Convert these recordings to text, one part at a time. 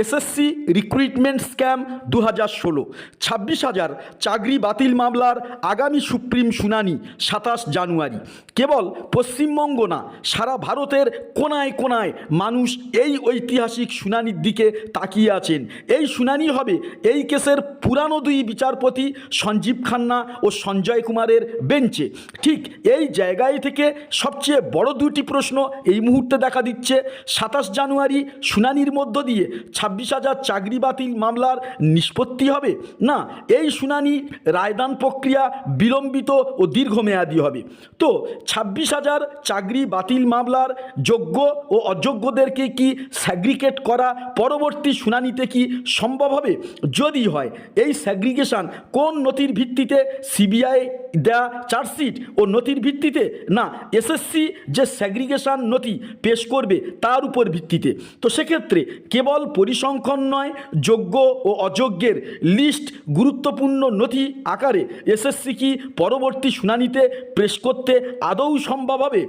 SSC recruitment scam 2016 26,000 চাকরি বাতিল মামলার আগামী সুপ্রিম শুনানি 27 জানুয়ারি। কেবল পশ্চিমবঙ্গ না, সারা ভারতের কোনায় কোনায় মানুষ এই ঐতিহাসিক শুনানির দিকে তাকিয়ে আছেন। এই শুনানি হবে এই কেসের পুরানো দুই বিচারপতি সঞ্জীব খান্না ও সঞ্জয় কুমারের বেঞ্চে। ঠিক এই জায়গায় থেকে সবচেয়ে বড় দুটি প্রশ্ন এই মুহূর্তে দেখা দিচ্ছে। 27 জানুয়ারি শুনানির মধ্য দিয়ে 26,000 চাকরি বাতিল মামলার নিষ্পত্তি হবে, না এই শুনানি রায়দান প্রক্রিয়া বিলম্বিত ও দীর্ঘমেয়াদী হবে। তো 26,000 চাকরি বাতিল মামলার যোগ্য ও অযোগ্যদেরকে কি স্যাগ্রিগেট করা পরবর্তী শুনানিতে কি সম্ভব হবে? যদি হয়, এই স্যাগ্রিগেশন কোন নথির ভিত্তিতে? সিবিআই দেয়া চার্জশিট ও নথির ভিত্তিতে, না এসএসসি যে স্যাগ্রিগেশন নথি পেশ করবে তার উপর ভিত্তিতে? তো সেক্ষেত্রে কেবল পরিসংখ্যান নয়, যোগ্য ও অযোগ্যের লিস্ট গুরুত্বপূর্ণ নথি আকারে এসএসসি কি পরবর্তী শুনানিতে পেশ করতে আদৌ সম্ভব হবে?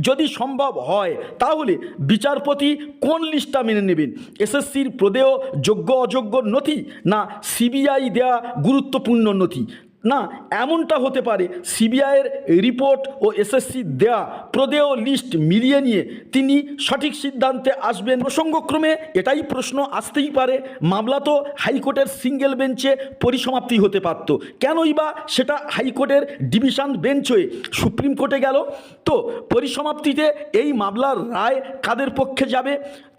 যদি সম্ভব হয় তাহলে বিচারপতি কোন লিস্টটা মেনে নেবেন? এসএসসির প্রদেয় যোগ্য অযোগ্য নথি, না সিবিআই দেয়া গুরুত্বপূর্ণ নথি? না, এমনটা হতে পারে সিবিআইয়ের রিপোর্ট ও এসএসসি দেয়া প্রদেয় লিস্ট মিলিয়ে নিয়ে তিনি সঠিক সিদ্ধান্তে আসবেন। প্রসঙ্গক্রমে এটাই প্রশ্ন আসতেই পারে, মামলা তো হাইকোর্টের সিঙ্গেল বেঞ্চে পরিসমাপ্তি হতে পারত, কেনই বা সেটা হাইকোর্টের ডিভিশন বেঞ্চ হয়ে সুপ্রিম কোর্টে গেল? তো পরিসমাপ্তিতে এই মামলার রায় কাদের পক্ষে যাবে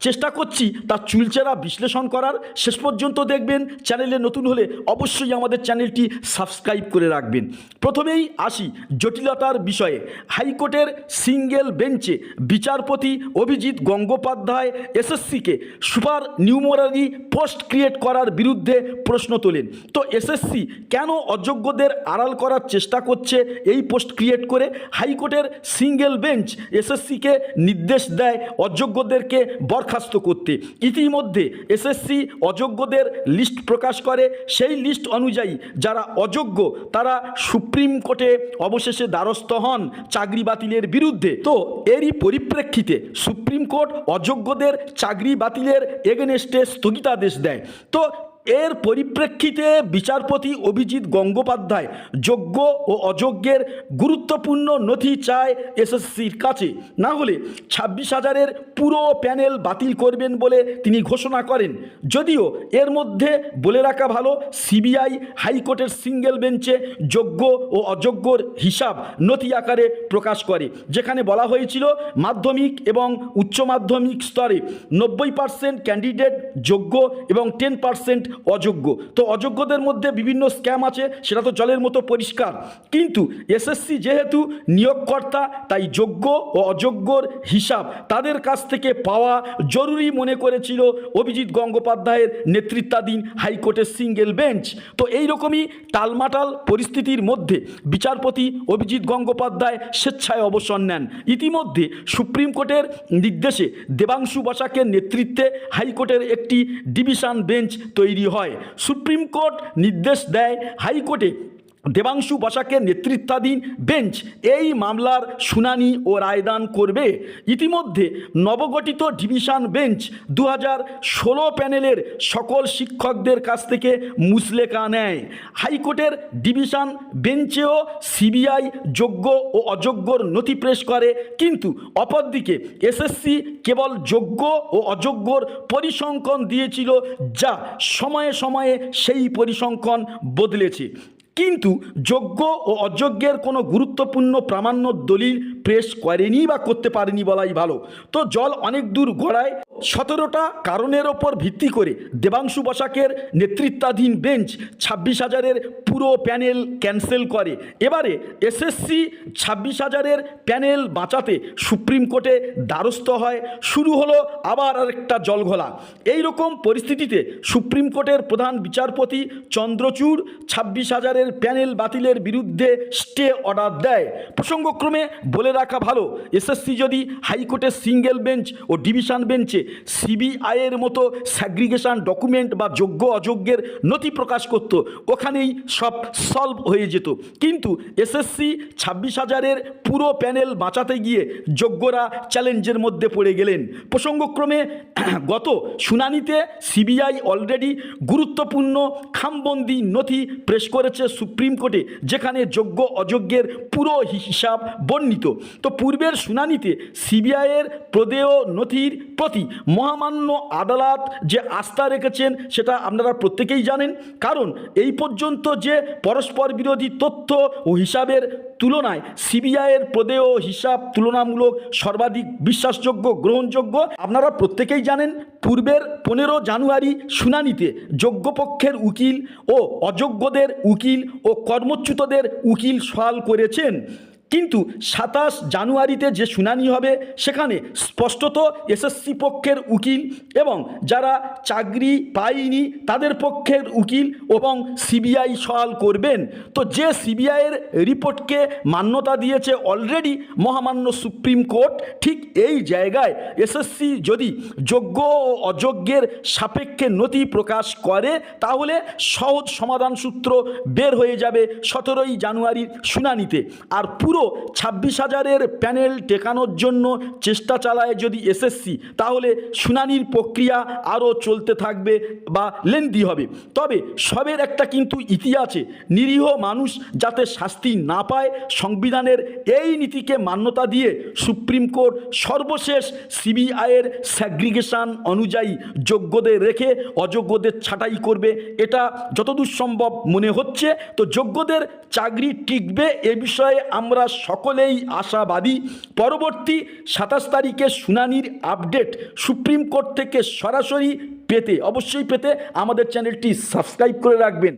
চেষ্টা করছি তার চুলচেরা বিশ্লেষণ করার। শেষ পর্যন্ত দেখবেন। চ্যানেলে নতুন হলে অবশ্যই আমাদের চ্যানেলটি সাবস্ক্রাইব করে রাখবেন। প্রথমেই আসি জটিলতার বিষয়ে। হাইকোর্টের সিঙ্গেল বেঞ্চে বিচারপতি অভিজিৎ গঙ্গোপাধ্যায় এসএসসিকে সুপার নিউমারারি পোস্ট ক্রিয়েট করার বিরুদ্ধে প্রশ্ন তোলেন। তো এসএসসি কেন অযোগ্যদের আড়াল করার চেষ্টা করছে এই পোস্ট ক্রিয়েট করে? হাইকোর্টের সিঙ্গেল বেঞ্চ এসএসসিকে নির্দেশ দেয় অযোগ্যদেরকে বরখাস্ত করতে। ইতিমধ্যে এসএসসি অযোগ্যদের লিস্ট প্রকাশ করে। সেই লিস্ট অনুযায়ী যারা অযোগ্য তারা সুপ্রিম কোর্টে অবশেষে দ্বারস্থ হন চাকরি বাতিলের বিরুদ্ধে। তো এরই পরিপ্রেক্ষিতে সুপ্রিম কোর্ট অযোগ্যদের চাকরি বাতিলের এগেনস্টে স্থগিতাদেশ দেয়। তো এর পরিপ্রেক্ষিতে বিচারপতি অভিজিৎ গঙ্গোপাধ্যায় যোগ্য ও অযোগ্যের গুরুত্বপূর্ণ নথি চায় এসএসসির কাছে, না হলে 26,000-এর পুরো প্যানেল বাতিল করবেন বলে তিনি ঘোষণা করেন। যদিও এর মধ্যে বলে রাখা ভালো, সিবিআই হাইকোর্টের সিঙ্গেল বেঞ্চে যোগ্য ও অযোগ্যর হিসাব নথি আকারে প্রকাশ করে, যেখানে বলা হয়েছিল মাধ্যমিক এবং উচ্চ মাধ্যমিক স্তরে 90% ক্যান্ডিডেট যোগ্য এবং 10% অযোগ্য। তো অযোগ্যদের মধ্যে বিভিন্ন স্ক্যাম আছে, সেটা তো জলের মতো পরিষ্কার। কিন্তু এসএসসি যেহেতু নিয়োগকর্তা, তাই যোগ্য ও অযোগ্যর হিসাব তাদের কাছ থেকে পাওয়া জরুরি মনে করেছিল অভিজিৎ গঙ্গোপাধ্যায়ের নেতৃত্বাধীন হাইকোর্টের সিঙ্গেল বেঞ্চ। তো এইরকমই টালমাটাল পরিস্থিতির মধ্যে বিচারপতি অভিজিৎ গঙ্গোপাধ্যায় স্বেচ্ছায় অবসর নেন। ইতিমধ্যে সুপ্রিম কোর্টের নির্দেশে দেবাংশু বসাকের নেতৃত্বে হাইকোর্টের একটি ডিভিশন বেঞ্চ তৈরি হয়। সুপ্রিম কোর্ট নির্দেশ দেয় হাইকোর্টে দেবাংশু বসাকের নেতৃত্বাধীন বেঞ্চ এই মামলার শুনানি ও রায়দান করবে। ইতিমধ্যে নবগঠিত ডিভিশন বেঞ্চ 2016 প্যানেলের সকল শিক্ষকদের কাছ থেকে মুচলেকা নেয়। হাইকোর্টের ডিভিশন বেঞ্চেও সিবিআই যোগ্য ও অযোগ্যর নথি পেশ করে, কিন্তু অপরদিকে এসএসসি কেবল যোগ্য ও অযোগ্যর পরিসংখ্যান দিয়েছিল, যা সময়ে সময়ে সেই পরিসংখ্যান বদলেছে। কিন্তু যোগ্য ও অযোগ্যের কোনো গুরুত্বপূর্ণ প্রামাণ্য দলিল পেশ করেনি বা করতে পারেনি বলাই ভালো। তো জল অনেক দূর গড়ায়। 17টা কারণের ওপর ভিত্তি করে দেবাংশু বসাকের নেতৃত্বাধীন বেঞ্চ 26,000-এর পুরো প্যানেল ক্যান্সেল করে। এবারে এসএসসি 26,000-এর প্যানেল বাঁচাতে সুপ্রিম কোর্টে দ্বারস্থ হয়। শুরু হলো আবার আরেকটা জলঘোলা। এই রকম পরিস্থিতিতে সুপ্রিম কোর্টের প্রধান বিচারপতি চন্দ্রচূড় 26,000-এর প্যানেল বাতিলের বিরুদ্ধে স্টে অর্ডার দেয়। প্রসঙ্গক্রমে বলে রাখা ভালো, এসএসসি যদি হাইকোর্টের সিঙ্গেল বেঞ্চ ও ডিভিশন বেঞ্চে সিবিআইয়ের মতো স্যাগ্রিগেশন ডকুমেন্ট বা যোগ্য অযোগ্যের নথি প্রকাশ করত, ওখানেই সব সলভ হয়ে যেত। কিন্তু এসএসসি 26,000-এর পুরো প্যানেল বাঁচাতে গিয়ে যোগ্যরা চ্যালেঞ্জের মধ্যে পড়ে গেলেন। প্রসঙ্গক্রমে গত শুনানিতে সিবিআই অলরেডি গুরুত্বপূর্ণ খামবন্দি নথি পেশ করেছে সুপ্রিম কোর্টে, যেখানে যোগ্য অযোগ্যের পুরো হিসাব বর্ণিত। তো পূর্বের শুনানিতে সিবিআইয়ের প্রদেয় নথির প্রতি মহামান্য আদালত যে আস্থা রেখেছেন সেটা আপনারা প্রত্যেকেই জানেন, কারণ এই পর্যন্ত যে পরস্পর বিরোধী তথ্য ও হিসাবের তুলনায় সিবিআইয়ের প্রদেয় হিসাব তুলনামূলক সর্বাধিক বিশ্বাসযোগ্য, গ্রহণযোগ্য। আপনারা প্রত্যেকেই জানেন পূর্বের 15 জানুয়ারি শুনানিতে যোগ্য পক্ষের উকিল ও অযোগ্যদের উকিল ও কর্মচ্যুতদের উকিল সওয়াল করেছেন, কিন্তু 27 জানুয়ারিতে যে শুনানি হবে সেখানে স্পষ্টত এসএসসি পক্ষের উকিল এবং যারা চাকরি পায়নি তাদের পক্ষের উকিল এবং সিবিআই সওয়াল করবেন। তো যে সিবিআইয়ের রিপোর্টকে মান্যতা দিয়েছে অলরেডি মহামান্য সুপ্রিম কোর্ট, ঠিক এই জায়গায় এসএসসি যদি যোগ্য ও অযোগ্যের সাপেক্ষে নথি প্রকাশ করে তাহলে সহজ সমাধান সূত্র বের হয়ে যাবে 17 জানুয়ারির শুনানিতে। আর পুরো 26,000-এর প্যানেল টেকানোর জন্য চেষ্টা চালায় যদি এসএসসি, তাহলে শুনানির প্রক্রিয়া আরও চলতে থাকবে বা লেন্দি হবে। তবে সবের একটা কিন্তু ইতি আছে, নিরীহ মানুষ যাতে শাস্তি না পায়, সংবিধানের এই নীতিকে মান্যতা দিয়ে সুপ্রিম কোর্ট সর্বশেষ সিবিআইয়ের স্যাগ্রিগেশন অনুযায়ী যোগ্যদের রেখে অযোগ্যদের ছাঁটাই করবে, এটা যতদূর সম্ভব মনে হচ্ছে। তো যোগ্যদের চাকরি টিকবে এ বিষয়ে আমরা সকলেই আশাবাদী। পরবর্তী 27 তারিখে শুনানির আপডেট সুপ্রিম কোর্ট থেকে সরাসরি পেতে, অবশ্যই পেতে আমাদের চ্যানেলটি সাবস্ক্রাইব করে রাখবেন।